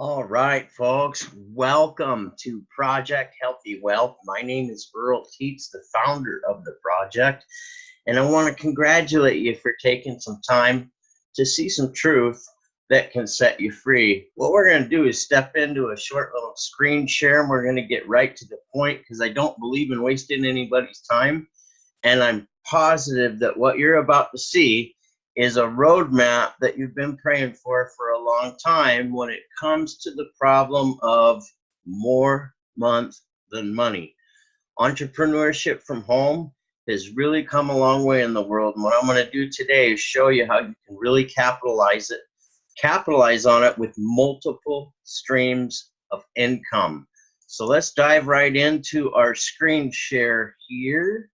All right, folks, welcome to Project Healthy Wealth. My name is Earl Teets, the founder of the project, and I want to congratulate you for taking some time to see some truth that can set you free. What we're going to do is step into a short little screen share, and we're going to get right to the point because I don't believe in wasting anybody's time, and I'm positive that what you're about to see is a roadmap that you've been praying for a long time when it comes to the problem of more month than money. Entrepreneurship from home has really come a long way in the world. And what I'm going to do today is show you how you can really capitalize on it with multiple streams of income. So let's dive right into our screen share here.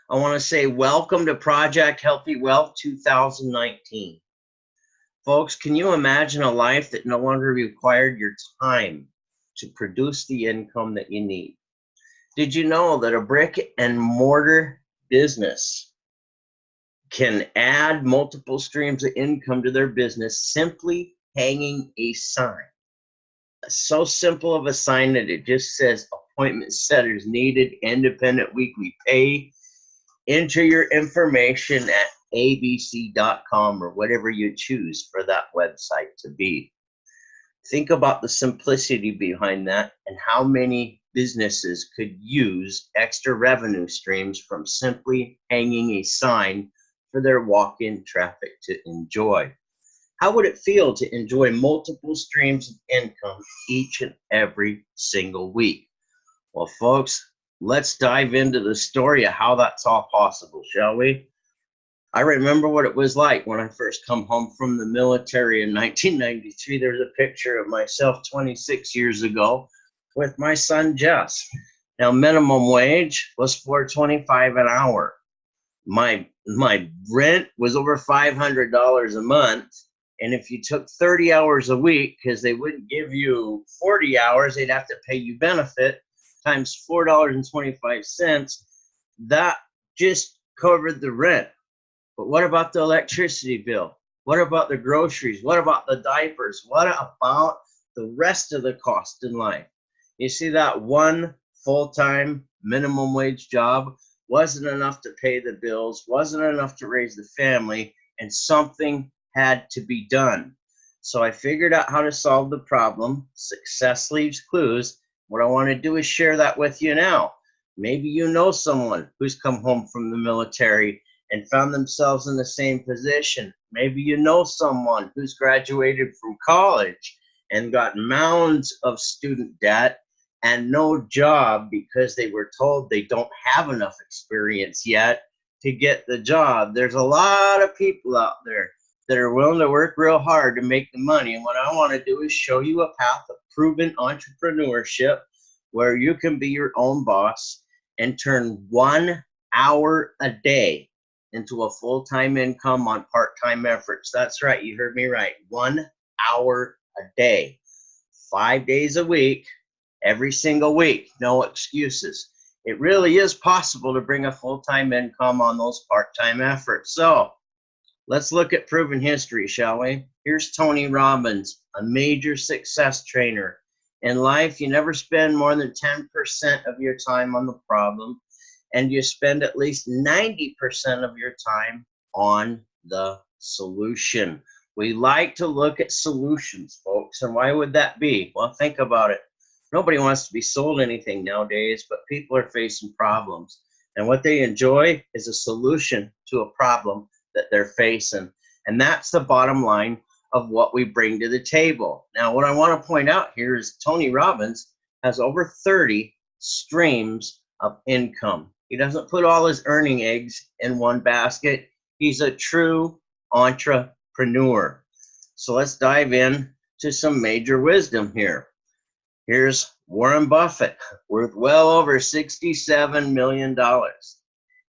I want to say welcome to Project Healthy Wealth 2019. Folks, can you imagine a life that no longer required your time to produce the income that you need? Did you know that a brick and mortar business can add multiple streams of income to their business simply hanging a sign? So simple of a sign that it just says appointment setters needed, independent weekly pay. Enter your information at abc.com or whatever you choose for that website to be. Think about the simplicity behind that and how many businesses could use extra revenue streams from simply hanging a sign for their walk-in traffic to enjoy. How would it feel to enjoy multiple streams of income each and every single week? Well, folks, let's dive into the story of how that's all possible, shall we? I remember what it was like when I first come home from the military in 1993. There's a picture of myself 26 years ago with my son Jess. Now, minimum wage was $4.25 an hour. My rent was over $500 a month. And if you took 30 hours a week, because they wouldn't give you 40 hours, they'd have to pay you benefit, times $4.25, that just covered the rent. But what about the electricity bill? What about the groceries? What about the diapers? What about the rest of the cost in life? You see, that one full-time minimum wage job wasn't enough to pay the bills, wasn't enough to raise the family, and something had to be done. So I figured out how to solve the problem. Success leaves clues. What I want to do is share that with you now. Maybe you know someone who's come home from the military and found themselves in the same position. Maybe you know someone who's graduated from college and got mounds of student debt and no job because they were told they don't have enough experience yet to get the job. There's a lot of people out there that are willing to work real hard to make the money. And what I want to do is show you a path of proven entrepreneurship where you can be your own boss and turn 1 hour a day into a full-time income on part-time efforts. That's right, you heard me right. 1 hour a day, 5 days a week, every single week, no excuses. It really is possible to bring a full-time income on those part-time efforts. So let's look at proven history, shall we? Here's Tony Robbins, a major success trainer. In life, you never spend more than 10% of your time on the problem, and you spend at least 90% of your time on the solution. We like to look at solutions, folks, and why would that be? Well, think about it. Nobody wants to be sold anything nowadays, but people are facing problems, and what they enjoy is a solution to a problem that they're facing. And that's the bottom line of what we bring to the table. Now, what I want to point out here is Tony Robbins has over 30 streams of income. He doesn't put all his earning eggs in one basket. He's a true entrepreneur. So let's dive in to some major wisdom here. Here's Warren Buffett, worth well over $67 million.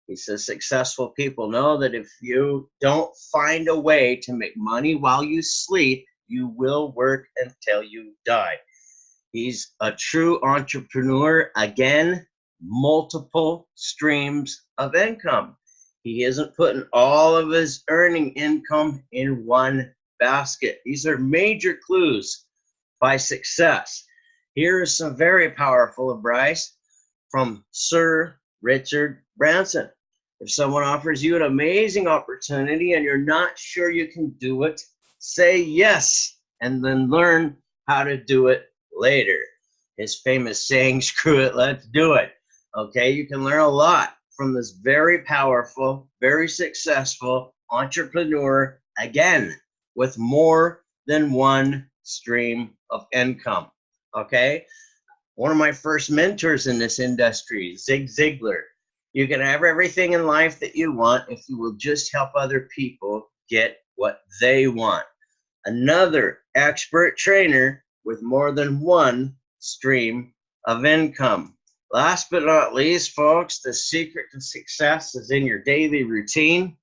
He says successful people know that if you don't find a way to make money while you sleep, you will work until you die. He's a true entrepreneur. Again, multiple streams of income. He isn't putting all of his earning income in one basket. These are major clues by success. Here is some very powerful advice from Sir Richard Branson. If someone offers you an amazing opportunity and you're not sure you can do it, say yes and then learn how to do it later. His famous saying, screw it, let's do it. Okay, you can learn a lot from this very powerful, very successful entrepreneur, again, with more than one stream of income. Okay, one of my first mentors in this industry, Zig Ziglar. You can have everything in life that you want if you will just help other people get what they want. Another expert trainer with more than one stream of income. Last but not least, folks, the secret to success is in your daily routine.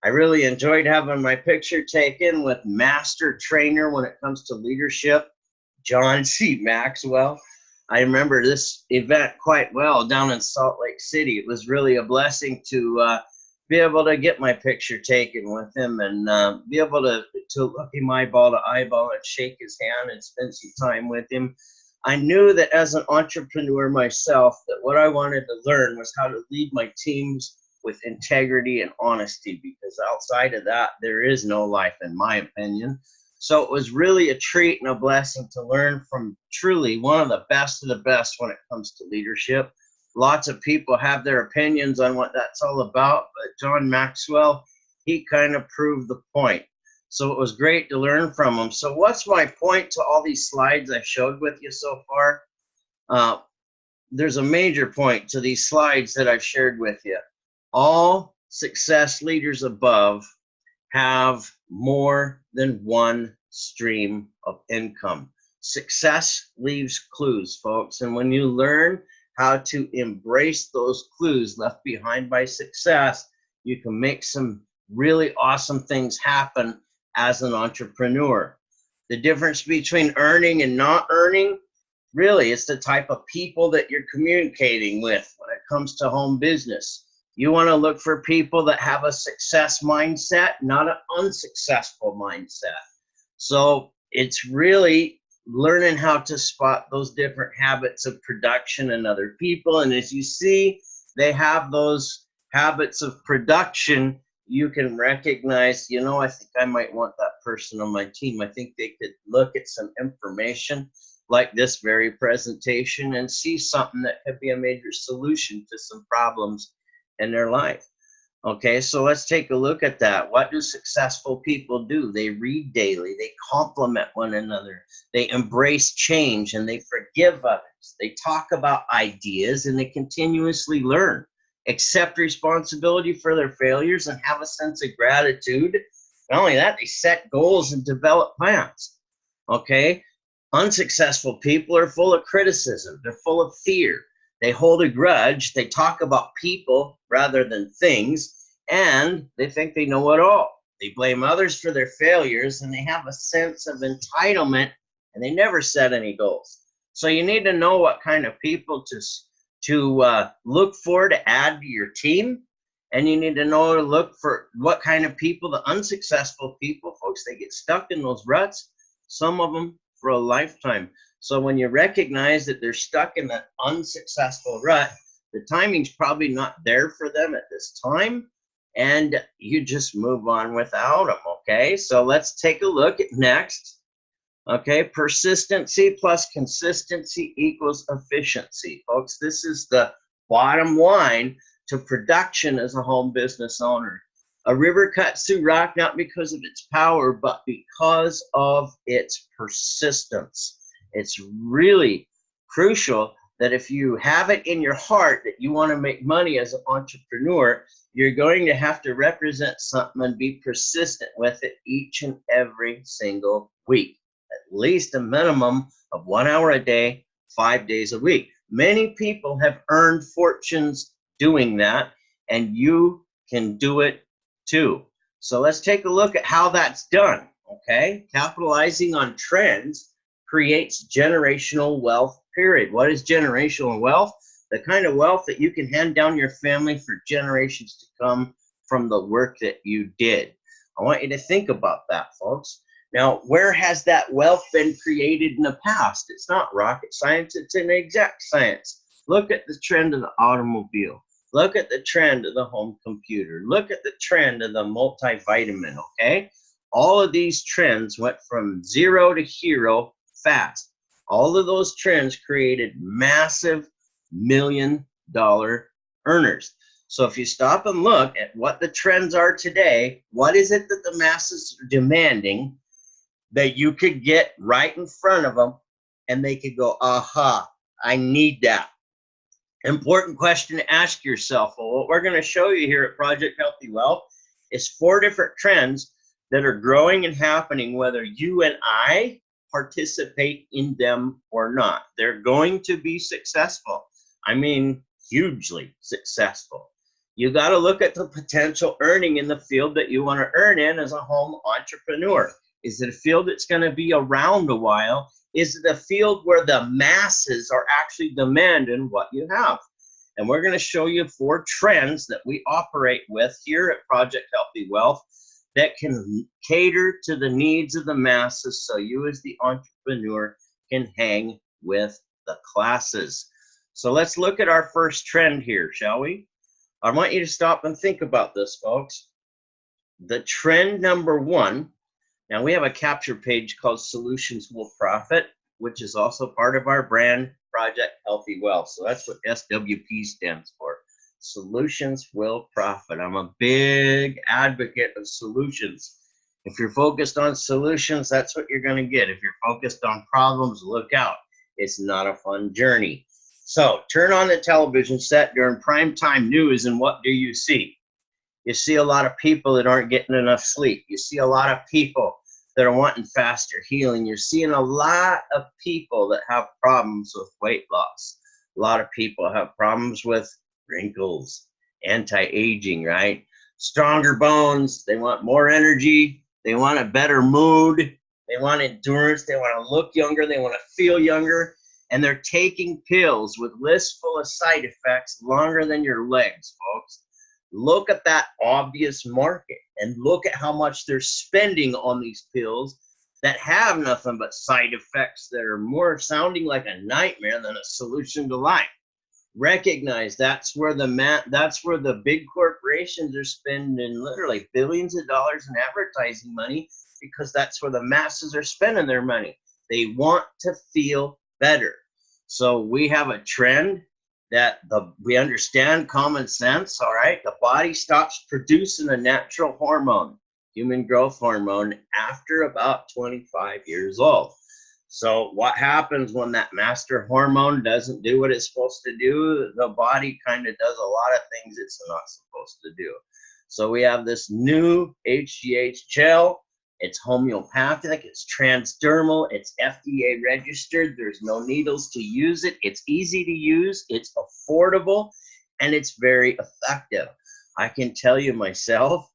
I really enjoyed having my picture taken with master trainer when it comes to leadership, Jhansi Maxwell. I remember this event quite well down in Salt Lake City. It was really a blessing to be able to get my picture taken with him and be able to look him eyeball to eyeball and shake his hand and spend some time with him. I knew that as an entrepreneur myself, that what I wanted to learn was how to lead my teams with integrity and honesty, because outside of that, there is no life, in my opinion. So it was really a treat and a blessing to learn from truly one of the best when it comes to leadership. Lots of people have their opinions on what that's all about, but John Maxwell, he kind of proved the point. So it was great to learn from him. So what's my point to all these slides I showed with you so far? There's a major point to these slides that I've shared with you. All success leaders above have more than one stream of income. Success leaves clues, folks. And when you learn how to embrace those clues left behind by success, you can make some really awesome things happen as an entrepreneur. The difference between earning and not earning, really, it's the type of people that you're communicating with when it comes to home business. You want to look for people that have a success mindset, not an unsuccessful mindset. So it's really learning how to spot those different habits of production in other people. And as you see, they have those habits of production. You can recognize, you know, I think I might want that person on my team. I think they could look at some information like this very presentation and see something that could be a major solution to some problems in their life. Okay, so let's take a look at that. What do successful people do? They read daily, they compliment one another, they embrace change, and they forgive others. They talk about ideas and they continuously learn, accept responsibility for their failures, and have a sense of gratitude. Not only that, they set goals and develop plans. Okay, unsuccessful people are full of criticism, they're full of fear. They hold a grudge, they talk about people rather than things, and they think they know it all. They blame others for their failures, and they have a sense of entitlement, and they never set any goals. So you need to know what kind of people to look for to add to your team, and you need to know to look for what kind of people, the unsuccessful people, folks, they get stuck in those ruts, some of them for a lifetime. So when you recognize that they're stuck in that unsuccessful rut, the timing's probably not there for them at this time, and you just move on without them, okay? So let's take a look at next. Okay, persistency plus consistency equals efficiency. Folks, this is the bottom line to production as a home business owner. A river cuts through rock not because of its power, but because of its persistence. It's really crucial that if you have it in your heart that you want to make money as an entrepreneur, you're going to have to represent something and be persistent with it each and every single week. At least a minimum of 1 hour a day, 5 days a week. Many people have earned fortunes doing that, and you can do it too. So let's take a look at how that's done, okay? Capitalizing on trends creates generational wealth, period. What is generational wealth? The kind of wealth that you can hand down your family for generations to come from the work that you did. I want you to think about that, folks. Now, where has that wealth been created in the past? It's not rocket science, it's an exact science. Look at the trend of the automobile. Look at the trend of the home computer. Look at the trend of the multivitamin, okay? All of these trends went from zero to hero fast. All of those trends created massive million-dollar earners. So if you stop and look at what the trends are today, what is it that the masses are demanding that you could get right in front of them and they could go, aha, I need that. Important question to ask yourself. Well, what we're going to show you here at Project Healthy Wealth is 4 different trends that are growing and happening whether you and I participate in them or not. They're going to be successful. I mean, hugely successful. You got to look at the potential earning in the field that you want to earn in as a home entrepreneur. Is it a field that's going to be around a while? Is it a field where the masses are actually demanding what you have? And we're going to show you 4 trends that we operate with here at Project Healthy Wealth that can cater to the needs of the masses so you as the entrepreneur can hang with the classes. So let's look at our first trend here, shall we? I want you to stop and think about this, folks. The trend number 1, now we have a capture page called Solutions Will Profit, which is also part of our brand, Project Healthy Wealth. So that's what SWP stands for. Solutions Will Profit. I'm a big advocate of solutions. If you're focused on solutions, that's what you're going to get. If you're focused on problems, look out. It's not a fun journey. So turn on the television set during primetime news, and what do you see? You see a lot of people that aren't getting enough sleep. You see a lot of people that are wanting faster healing. You're seeing a lot of people that have problems with weight loss. A lot of people have problems with wrinkles, anti-aging, right? Stronger bones. They want more energy. They want a better mood. They want endurance. They want to look younger. They want to feel younger. And they're taking pills with lists full of side effects longer than your legs, folks. Look at that obvious market and look at how much they're spending on these pills that have nothing but side effects that are more sounding like a nightmare than a solution to life. Recognize that's where the big corporations are spending literally billions of dollars in advertising money, because that's where the masses are spending their money. They want to feel better. So we have a trend that we understand common sense, all right? The body stops producing a natural hormone, human growth hormone, after about 25 years old. So what happens when that master hormone doesn't do what it's supposed to do? The body kind of does a lot of things it's not supposed to do. So we have this new HGH gel. It's homeopathic, it's transdermal, it's FDA registered, there's no needles to use it, it's easy to use, it's affordable, and it's very effective. I can tell you myself,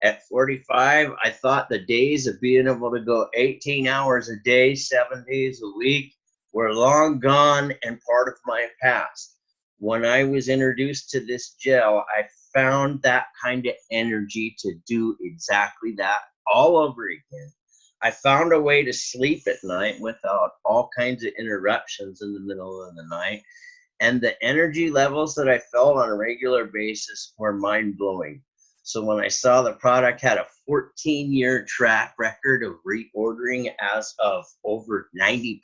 at 45, I thought the days of being able to go 18 hours a day, 7 days a week, were long gone and part of my past. When I was introduced to this gel, I found that kind of energy to do exactly that all over again. I found a way to sleep at night without all kinds of interruptions in the middle of the night. And the energy levels that I felt on a regular basis were mind-blowing. So when I saw the product had a 14-year track record of reordering as of over 90%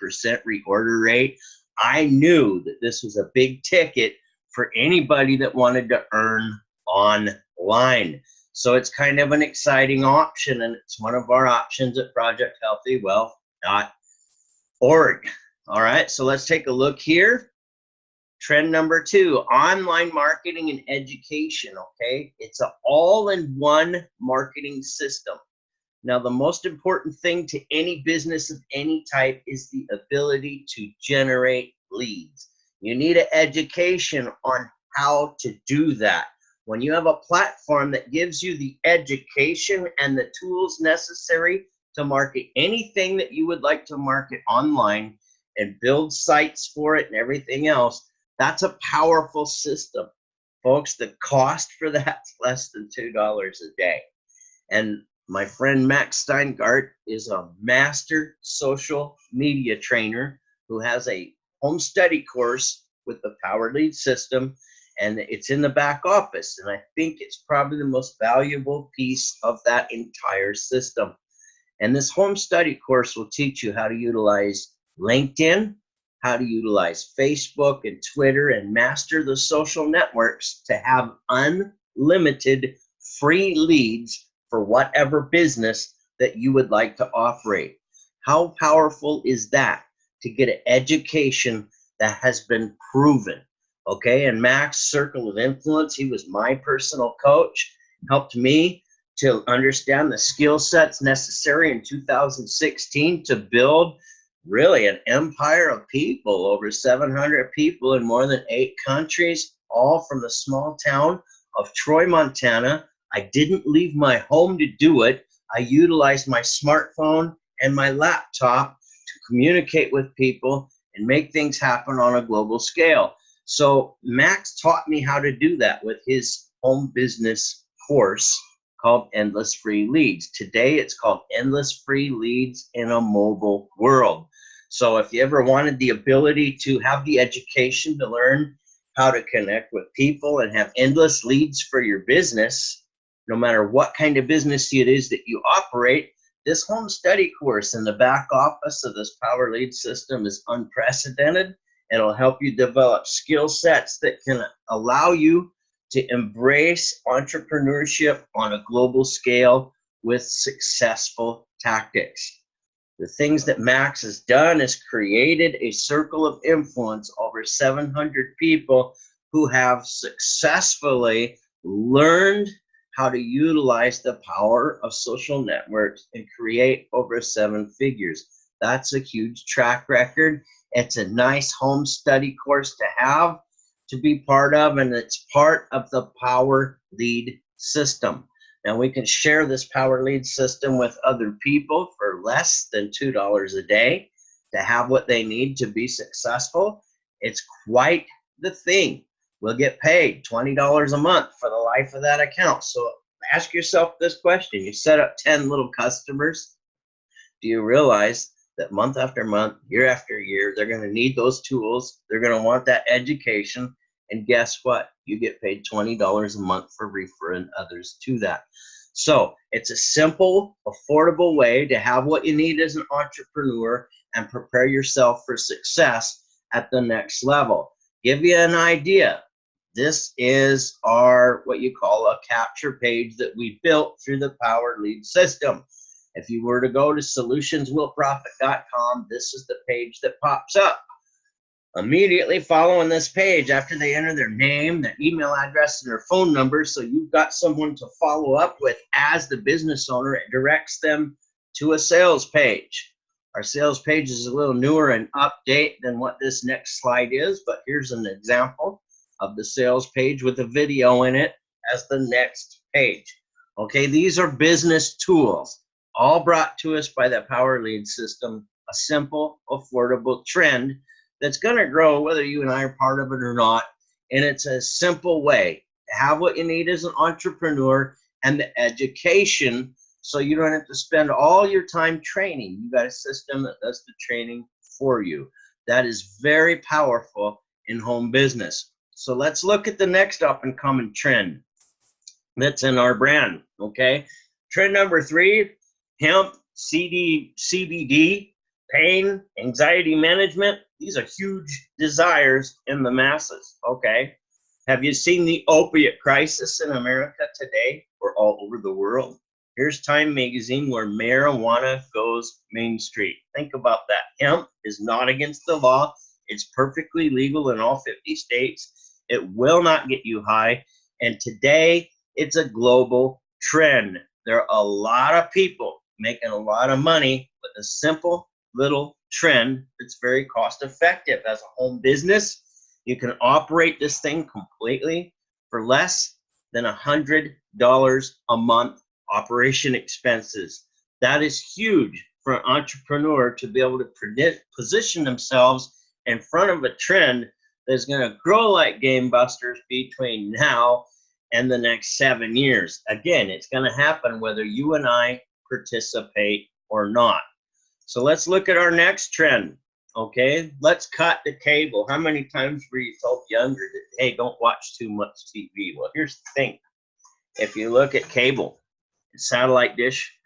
reorder rate, I knew that this was a big ticket for anybody that wanted to earn online. So it's kind of an exciting option, and it's one of our options at projecthealthywealth.org. All right, so let's take a look here. Trend number 2, online marketing and education, okay? It's an all-in-one marketing system. Now, the most important thing to any business of any type is the ability to generate leads. You need an education on how to do that. When you have a platform that gives you the education and the tools necessary to market anything that you would like to market online and build sites for it and everything else, that's a powerful system. Folks, the cost for that's less than $2 a day. And my friend Max Steingart is a master social media trainer who has a home study course with the Power Lead system, and it's in the back office. And I think it's probably the most valuable piece of that entire system. And this home study course will teach you how to utilize LinkedIn, how to utilize Facebook and Twitter, and master the social networks to have unlimited free leads for whatever business that you would like to operate. How powerful is that to get an education that has been proven? Okay, and Max Circle of Influence, he was my personal coach, helped me to understand the skill sets necessary in 2016 to build really an empire of people, over 700 people in more than 8 countries, all from the small town of Troy, Montana. I didn't leave my home to do it. I utilized my smartphone and my laptop to communicate with people and make things happen on a global scale. So Max taught me how to do that with his home business course called Endless Free Leads. Today it's called Endless Free Leads in a Mobile World. So if you ever wanted the ability to have the education to learn how to connect with people and have endless leads for your business, no matter what kind of business it is that you operate, this home study course in the back office of this Power Lead system is unprecedented. It'll help you develop skill sets that can allow you to embrace entrepreneurship on a global scale with successful tactics. The things that Max has done is created a circle of influence, over 700 people who have successfully learned how to utilize the power of social networks and create over 7 figures. That's a huge track record. It's a nice home study course to have, to be part of, and it's part of the Power Lead system. Now we can share this Power Lead system with other people for less than $2 a day to have what they need to be successful. It's quite the thing. We'll get paid $20 a month for the life of that account. So ask yourself this question. You set up 10 little customers. Do you realize that month after month, year after year, they're going to need those tools? They're going to want that education. And guess what? You get paid $20 a month for referring others to that. So it's a simple, affordable way to have what you need as an entrepreneur and prepare yourself for success at the next level. Give you an idea. This is our, what you call a capture page that we built through the Power Lead system. If you were to go to solutionswillprofit.com, this is the page that pops up. Immediately following this page, after they enter their name, their email address, and their phone number, so you've got someone to follow up with as the business owner, it directs them to a sales page. Our sales page is a little newer and update than what this next slide is, but here's an example of the sales page with a video in it as the next page. Okay, these are business tools, all brought to us by the Power Lead system, a simple, affordable trend that's going to grow whether you and I are part of it or not. And it's a simple way to have what you need as an entrepreneur and the education, so you don't have to spend all your time training. You got a system that does the training for you. That is very powerful in home business. So let's look at the next up and coming trend that's in our brand. Okay, trend number 3, hemp, CBD, pain, anxiety management. These are huge desires in the masses. Okay, have you seen the opiate crisis in America today or all over the world? Here's Time magazine where marijuana goes mainstream. Think about that. Hemp is not against the law. It's perfectly legal in all 50 states. It will not get you high. And today, it's a global trend. There are a lot of people making a lot of money with a simple little trend that's very cost effective. As a home business, you can operate this thing completely for less than $100 a month operation expenses. That is huge for an entrepreneur to be able to position themselves in front of a trend that's going to grow like gangbusters between now and the next 7 years. Again, it's going to happen whether you and I participate or not. So let's look at our next trend. Okay, let's cut the cable. How many times were you told younger that, hey, don't watch too much TV? Well, here's the thing. If you look at cable, satellite dish,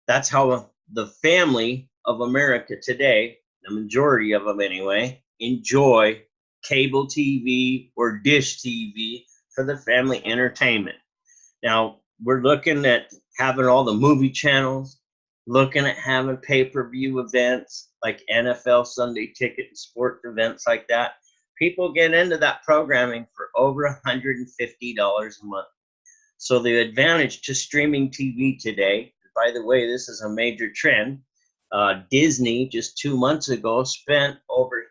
that's how the family of America today, the majority of them anyway, enjoy cable TV or dish TV for the family entertainment. Now, we're looking at having all the movie channels, looking at having pay-per-view events like NFL Sunday Ticket and sports events like that. People get into that programming for over $150 a month. So the advantage to streaming TV today, by the way, this is a major trend. Disney just 2 months ago spent over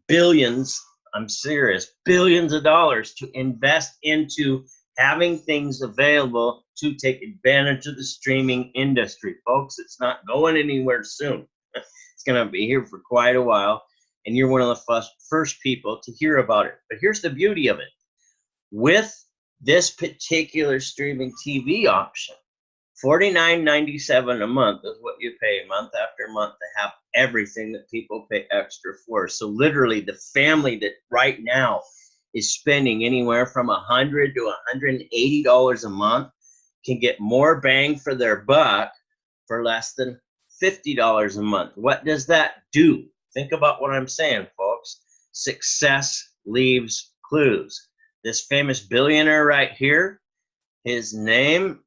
billions, I'm serious, billions of dollars to invest into having things available to take advantage of the streaming industry. Folks, it's not going anywhere soon. It's going to be here for quite a while, and you're one of the first people to hear about it. But here's the beauty of it. With this particular streaming TV option, $49.97 a month is what you pay month after month to have everything that people pay extra for. So literally the family that right now is spending anywhere from $100 to $180 a month can get more bang for their buck for less than $50 a month. What does that do? Think about what I'm saying, folks. Success leaves clues. This famous billionaire right here, his name,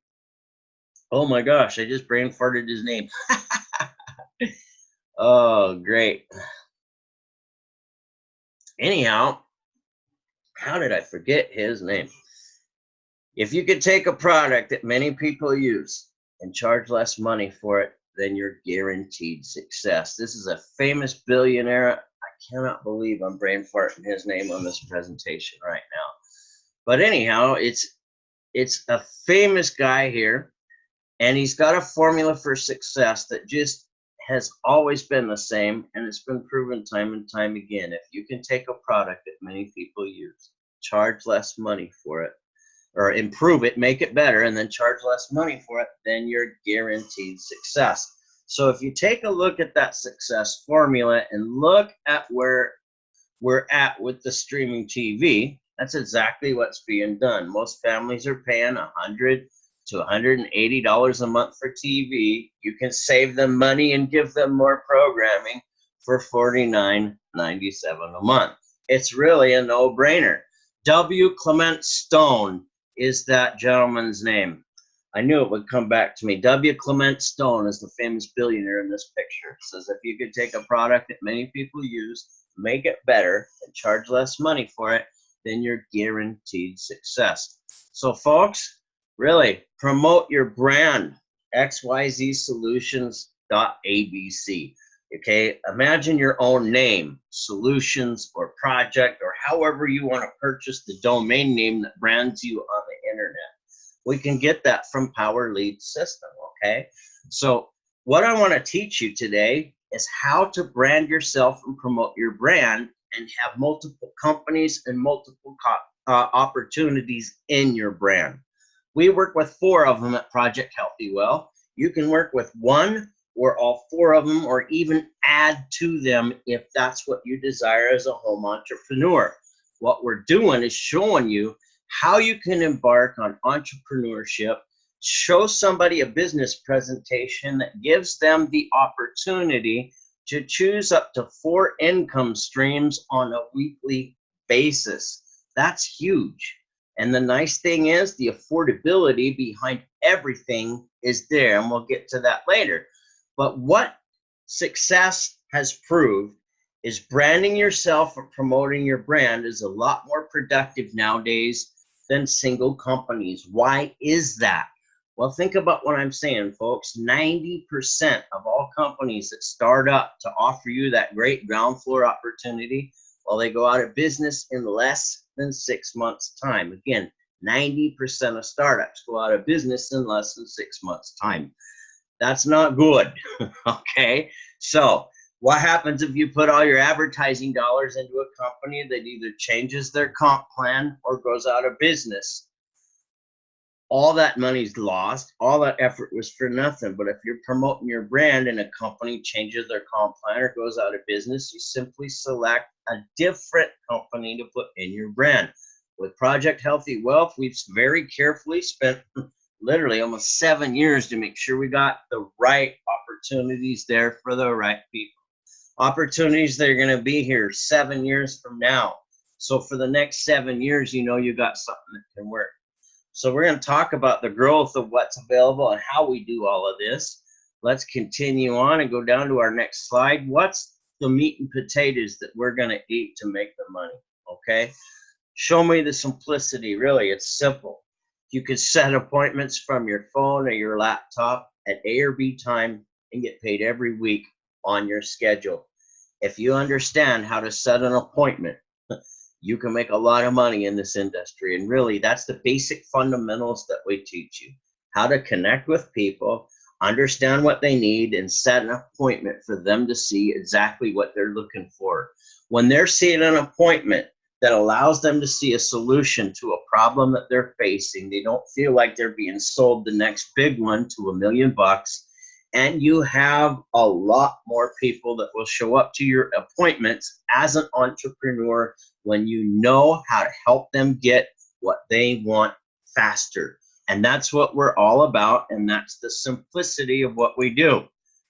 oh my gosh, I just brain farted his name. Oh, great. Anyhow, how did I forget his name? If you could take a product that many people use and charge less money for it, then you're guaranteed success. This is a famous billionaire. I cannot believe I'm brain farting his name on this presentation right now. But anyhow, it's a famous guy here, and he's got a formula for success that just has always been the same, and it's been proven time and time again. If you can take a product that many people use, charge less money for it, or improve it, make it better, and then charge less money for it, then you're guaranteed success. So if you take a look at that success formula and look at where we're at with the streaming TV, that's exactly what's being done. Most families are paying $100 to $180 a month for TV. You can save them money and give them more programming for $49.97 a month. It's really a no-brainer. W. Clement Stone is that gentleman's name. I knew it would come back to me. W. Clement Stone is the famous billionaire in this picture. It says if you could take a product that many people use, make it better, and charge less money for it, then you're guaranteed success. So folks, really promote your brand. xyzsolutions.abc. Okay, imagine your own name, solutions or project, or however you want to purchase the domain name that brands you on the internet. We can get that from Power Lead System, okay? So what I want to teach you today is how to brand yourself and promote your brand and have multiple companies and multiple opportunities in your brand. We work with 4 of them at Project Healthy Well. You can work with 1 or all 4 of them, or even add to them if that's what you desire as a home entrepreneur. What we're doing is showing you how you can embark on entrepreneurship, show somebody a business presentation that gives them the opportunity to choose up to 4 income streams on a weekly basis. That's huge. And the nice thing is the affordability behind everything is there, and we'll get to that later. But what success has proved is branding yourself or promoting your brand is a lot more productive nowadays than single companies. Why is that? Well, think about what I'm saying, folks. 90% of all companies that start up to offer you that great ground floor opportunity, well, they go out of business in less than 6 months' time. Again, 90% of startups go out of business in less than 6 months' time. That's not good, okay? So What happens if you put all your advertising dollars into a company that either changes their comp plan or goes out of business? All that money's lost. All that effort was for nothing. But if you're promoting your brand and a company changes their comp plan or goes out of business, you simply select a different company to put in your brand. With Project Healthy Wealth, we've very carefully spent literally almost 7 years to make sure we got the right opportunities there for the right people. Opportunities that are going to be here 7 years from now. So for the next 7 years, you know you got something that can work. So we're going to talk about the growth of what's available and how we do all of this. Let's continue on and go down to our next slide. What's the meat and potatoes that we're going to eat to make the money? Okay. Show me the simplicity. Really, it's simple. You could set appointments from your phone or your laptop at A or B time and get paid every week on your schedule. If you understand how to set an appointment, you can make a lot of money in this industry. And really, that's the basic fundamentals that we teach you. How to connect with people, understand what they need, and set an appointment for them to see exactly what they're looking for. When they're seeing an appointment that allows them to see a solution to a problem that they're facing, they don't feel like they're being sold the next big one to $1 million. And you have a lot more people that will show up to your appointments as an entrepreneur when you know how to help them get what they want faster. And that's what we're all about, and that's the simplicity of what we do.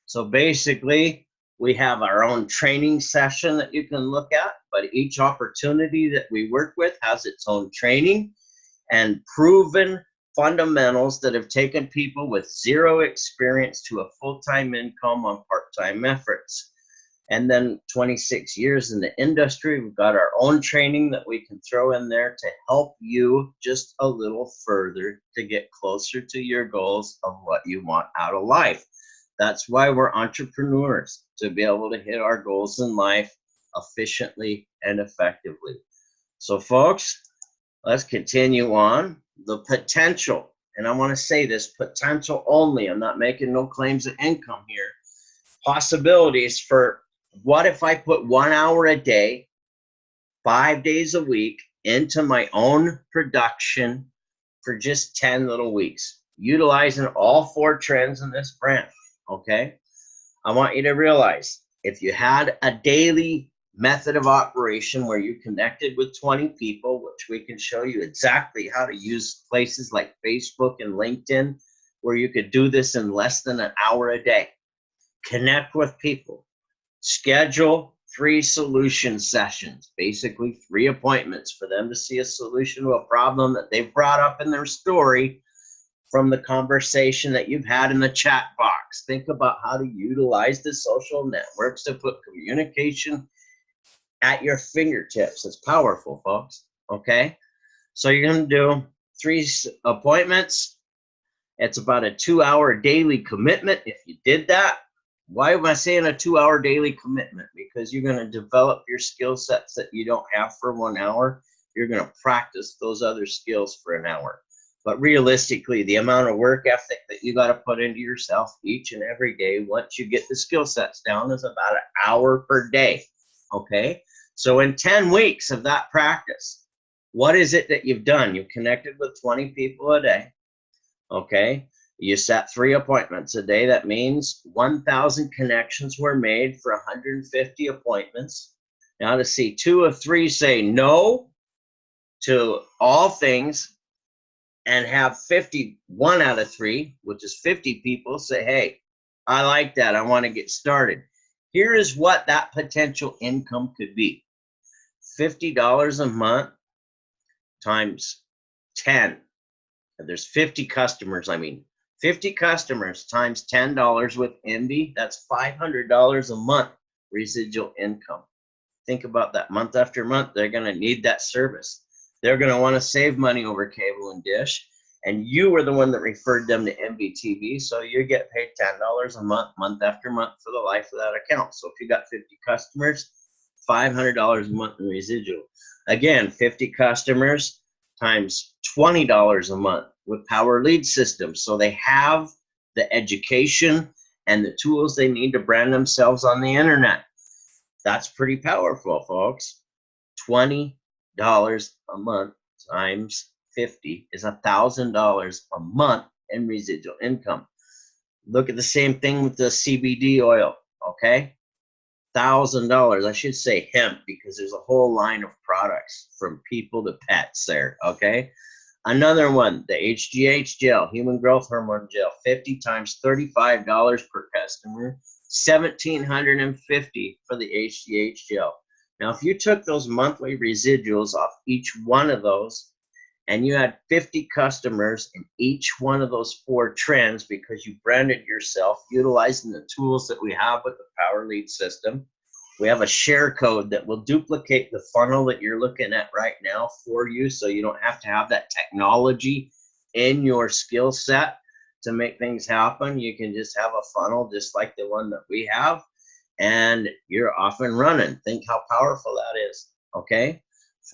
So basically, we have our own training session that you can look at, but each opportunity that we work with has its own training and proven fundamentals that have taken people with zero experience to a full-time income on part-time efforts. And then 26 years in the industry, we've got our own training that we can throw in there to help you just a little further to get closer to your goals of what you want out of life. That's why we're entrepreneurs, to be able to hit our goals in life efficiently and effectively. So folks, let's continue on. The potential, and I want to say this, potential only. I'm not making no claims of income here. Possibilities for what if I put 1 hour a day, 5 days a week into my own production for just 10 little weeks, utilizing all 4 trends in this brand, okay? I want you to realize if you had a daily method of operation where you connected with 20 people, which we can show you exactly how to use places like Facebook and LinkedIn, where you could do this in less than an hour a day. Connect with people. Schedule 3 solution sessions, basically 3 appointments for them to see a solution to a problem that they've brought up in their story from the conversation that you've had in the chat box. Think about how to utilize the social networks to put communication at your fingertips. It's powerful, folks. Okay, so you're going to do 3 appointments. It's about a 2-hour daily commitment. If you did that, why am I saying a 2-hour daily commitment? Because you're going to develop your skill sets that you don't have for 1 hour. You're going to practice those other skills for an hour. But realistically, the amount of work ethic that you got to put into yourself each and every day, once you get the skill sets down, is about an hour per day. Okay, so in 10 weeks of that practice, what is it that you've done? You've connected with 20 people a day. Okay, you set 3 appointments a day. That means 1,000 connections were made for 150 appointments. Now to see 2 of 3 say no to all things, and have 51 out of 3, which is 50 people, say, hey, I like that. I want to get started. Here is what that potential income could be. $50 a month times 10. If there's 50 customers, 50 customers times $10 with Envy, that's $500 a month residual income. Think about that. Month after month, they're going to need that service. They're going to want to save money over cable and dish. And you were the one that referred them to MVTV, so you get paid $10 a month, month after month, for the life of that account. So if you got 50 customers, $500 a month in residual. Again, 50 customers times $20 a month with Power Lead Systems. So they have the education and the tools they need to brand themselves on the internet. That's pretty powerful, folks. $20 a month times 50 is $1,000 a month in residual income. Look at the same thing with the CBD oil, okay? $1,000. I should say hemp, because there's a whole line of products from people to pets there, okay? Another one, the HGH gel, human growth hormone gel, 50 times $35 per customer, $1,750 for the HGH gel. Now, if you took those monthly residuals off each one of those, and you had 50 customers in each one of those 4 trends because you branded yourself utilizing the tools that we have with the Power Lead system. We have a share code that will duplicate the funnel that you're looking at right now for you, so you don't have to have that technology in your skill set to make things happen. You can just have a funnel just like the one that we have, and you're off and running. Think how powerful that is, okay?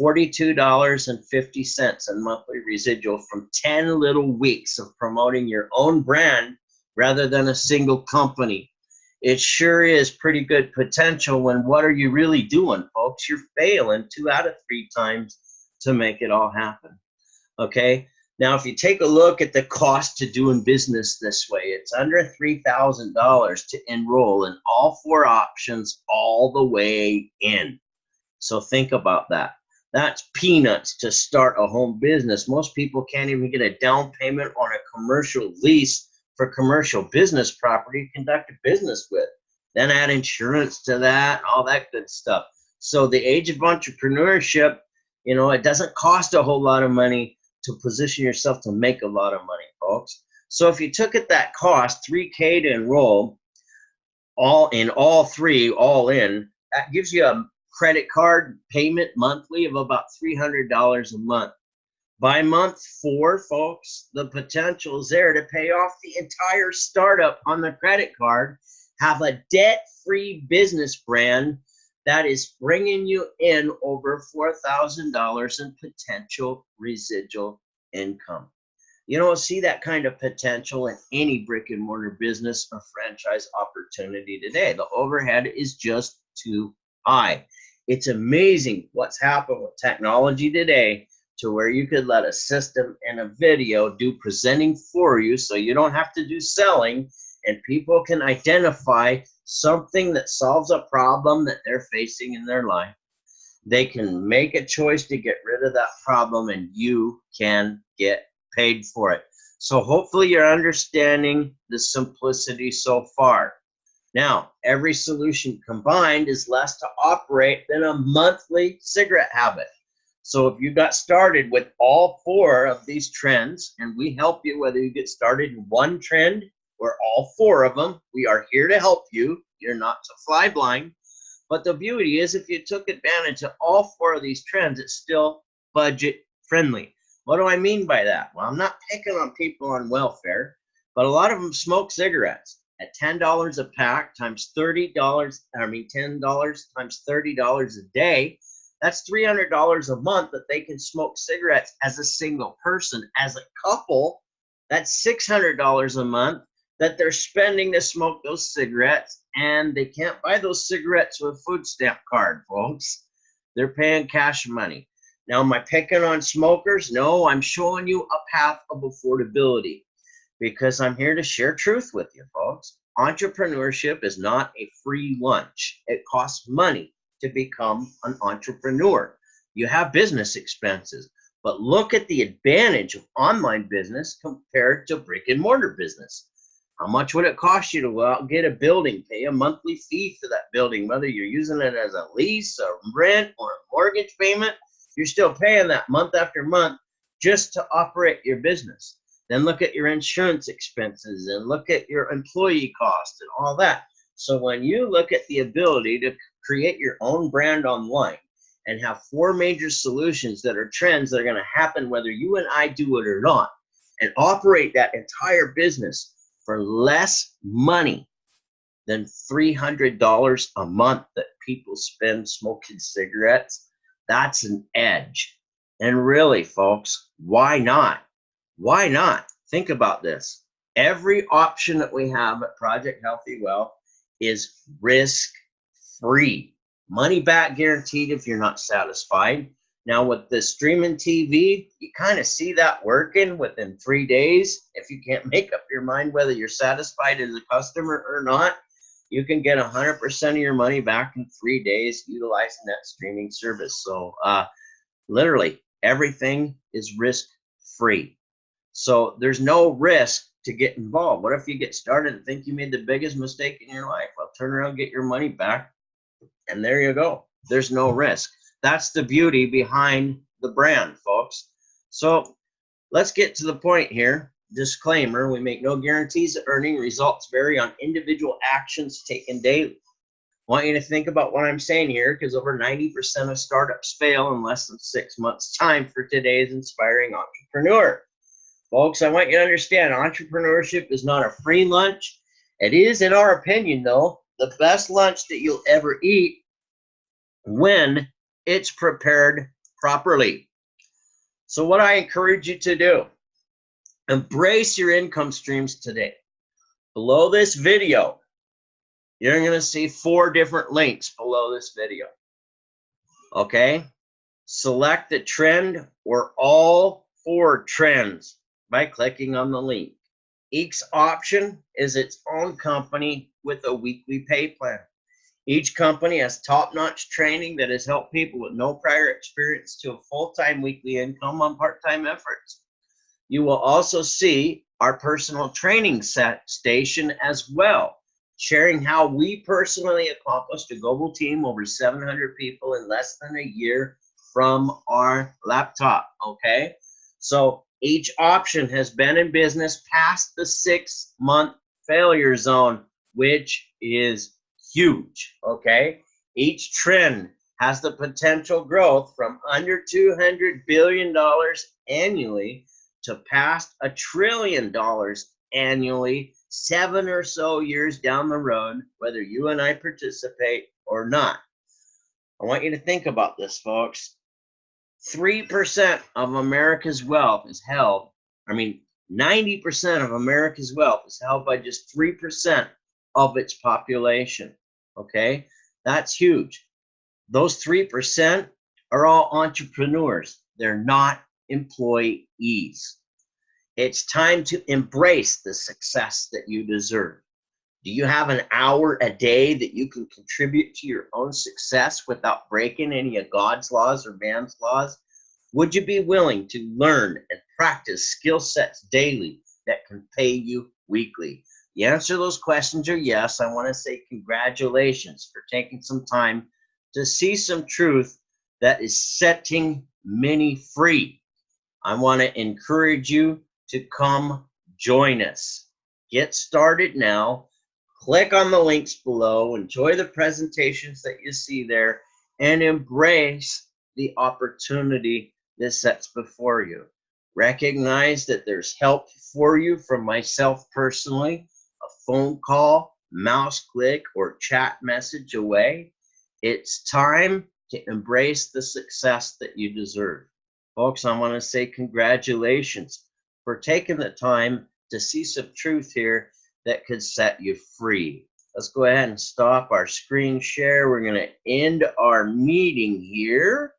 $42.50 in monthly residual from 10 little weeks of promoting your own brand rather than a single company. It sure is pretty good potential when what are you really doing, folks? You're failing 2 out of 3 times to make it all happen, okay? Now, if you take a look at the cost to doing business this way, it's under $3,000 to enroll in all 4 options all the way in. So think about that. That's peanuts to start a home business. Most people can't even get a down payment on a commercial lease for commercial business property to conduct a business with. Then add insurance to that, all that good stuff. So the age of entrepreneurship, you know, it doesn't cost a whole lot of money to position yourself to make a lot of money, folks. So if you took at that cost, $3K to enroll, all in, that gives you a credit card payment monthly of about $300 a month. By month 4, folks, the potential is there to pay off the entire startup on the credit card, have a debt-free business brand that is bringing you in over $4,000 in potential residual income. You don't see that kind of potential in any brick and mortar business or franchise opportunity today. The overhead is just too high. It's amazing what's happened with technology today to where you could let a system and a video do presenting for you, so you don't have to do selling, and people can identify something that solves a problem that they're facing in their life. They can make a choice to get rid of that problem, and you can get paid for it. So hopefully you're understanding the simplicity so far. Now, every solution combined is less to operate than a monthly cigarette habit. So if you got started with all 4 of these trends, and we help you whether you get started in one trend or all 4 of them, we are here to help you. You're not to fly blind. But the beauty is if you took advantage of all 4 of these trends, it's still budget friendly. What do I mean by that? Well, I'm not picking on people on welfare, but a lot of them smoke cigarettes at $10 a pack times $10 times $30 a day. That's $300 a month that they can smoke cigarettes as a single person. As a couple, that's $600 a month that they're spending to smoke those cigarettes, and they can't buy those cigarettes with a food stamp card, folks. They're paying cash money. Now, am I picking on smokers? No, I'm showing you a path of affordability because I'm here to share truth with you, folks. Entrepreneurship is not a free lunch. It costs money to become an entrepreneur. You have business expenses, but look at the advantage of online business compared to brick and mortar business. How much would it cost you to go out and get a building, pay a monthly fee for that building, whether you're using it as a lease, a rent, or a mortgage payment? You're still paying that month after month just to operate your business. Then look at your insurance expenses and look at your employee costs and all that. So when you look at the ability to create your own brand online and have 4 major solutions that are trends that are going to happen whether you and I do it or not, and operate that entire business for less money than $300 a month that people spend smoking cigarettes, that's an edge. And really, folks, why not? Why not? Think about this. Every option that we have at Project Healthy Wealth is risk-free. Money back guaranteed if you're not satisfied. Now with the streaming TV, you kind of see that working within 3 days. If you can't make up your mind whether you're satisfied as a customer or not, you can get 100% of your money back in 3 days utilizing that streaming service. So literally everything is risk-free. So there's no risk to get involved. What if you get started and think you made the biggest mistake in your life? Well, turn around, get your money back, and there you go. There's no risk. That's the beauty behind the brand, folks. So let's get to the point here. Disclaimer, we make no guarantees that earning results vary on individual actions taken daily. I want you to think about what I'm saying here, because over 90% of startups fail in less than 6 months' time for today's inspiring entrepreneur. Folks, I want you to understand, entrepreneurship is not a free lunch. It is, in our opinion, though, the best lunch that you'll ever eat when it's prepared properly. So what I encourage you to do, embrace your income streams today. Below this video, you're going to see 4 different links below this video. Okay? Select the trend or all 4 trends by clicking on the link. Each option is its own company with a weekly pay plan. Each company has top-notch training that has helped people with no prior experience to a full-time weekly income on part-time efforts. You will also see our personal training station as well, sharing how we personally accomplished a global team over 700 people in less than a year from our laptop, okay? So each option has been in business past the 6-month failure zone, which is huge, okay? Each trend has the potential growth from under $200 billion annually to past $1 trillion annually 7 or so years down the road, whether you and I participate or not. I want you to think about this, folks. 3% of America's wealth is held, 90% of America's wealth is held by just 3% of its population, okay? That's huge. Those 3% are all entrepreneurs. They're not employees. It's time to embrace the success that you deserve. Do you have an hour a day that you can contribute to your own success without breaking any of God's laws or man's laws? Would you be willing to learn and practice skill sets daily that can pay you weekly? The answer to those questions are yes. I want to say congratulations for taking some time to see some truth that is setting many free. I want to encourage you to come join us. Get started now. Click on the links below, enjoy the presentations that you see there, and embrace the opportunity that sets before you. Recognize that there's help for you from myself personally, a phone call, mouse click, or chat message away. It's time to embrace the success that you deserve. Folks, I want to say congratulations for taking the time to see some truth here that could set you free. Let's go ahead and stop our screen share. We're going to end our meeting here.